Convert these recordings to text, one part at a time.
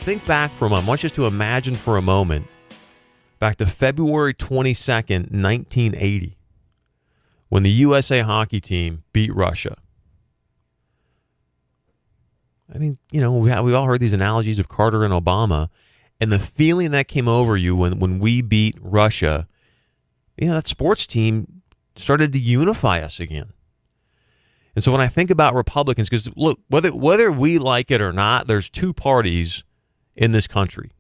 think back for a moment. I want you to imagine for a moment back to February 22nd, 1980, when the USA hockey team beat Russia. I mean, you know, we all heard these analogies of Carter and Obama, and the feeling that came over you when we beat Russia, you know, that sports team started to unify us again. And so when I think about Republicans, because look, whether we like it or not, there's two parties in this country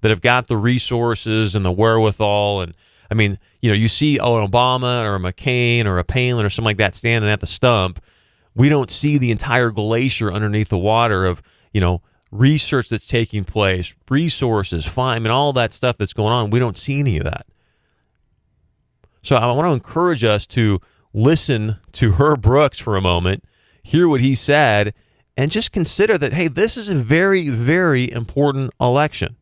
that have got the resources and the wherewithal. And I mean, you know, you see an Obama or a McCain or a Palin or something like that standing at the stump. We don't see the entire glacier underneath the water of, you know, research that's taking place, resources, and all that stuff that's going on. We don't see any of that. So I want to encourage us to listen to Herb Brooks for a moment, hear what he said, and just consider that, hey, this is a very, very important election.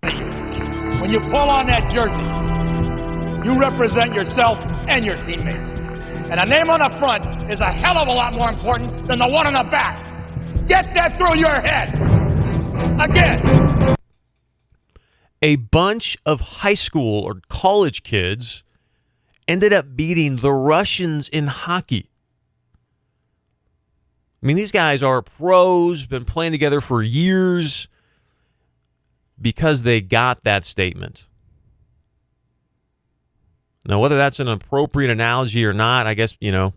When you pull on that jersey, you represent yourself and your teammates. And a name on the front is a hell of a lot more important than the one on the back. Get that through your head. Again. A bunch of high school or college kids ended up beating the Russians in hockey. I mean, these guys are pros, been playing together for years because they got that statement. Now, whether that's an appropriate analogy or not, I guess, you know,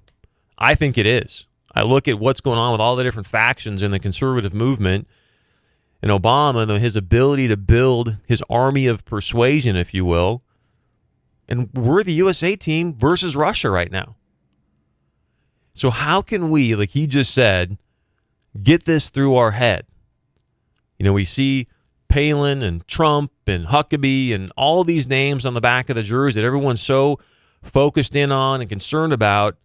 I think it is. I look at what's going on with all the different factions in the conservative movement, and Obama and his ability to build his army of persuasion, if you will. And we're the USA team versus Russia right now. So how can we, like he just said, get this through our head? You know, we see Palin and Trump and Huckabee and all these names on the back of the jersey that everyone's so focused in on and concerned about.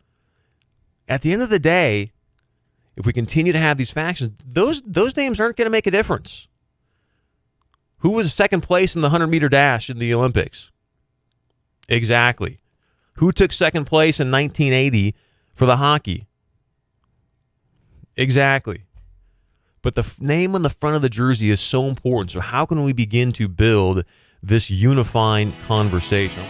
At the end of the day, if we continue to have these factions, those names aren't going to make a difference. Who was second place in the 100-meter dash in the Olympics? Exactly. Who took second place in 1980 for the hockey? Exactly. But the name on the front of the jersey is so important. So how can we begin to build this unifying conversation?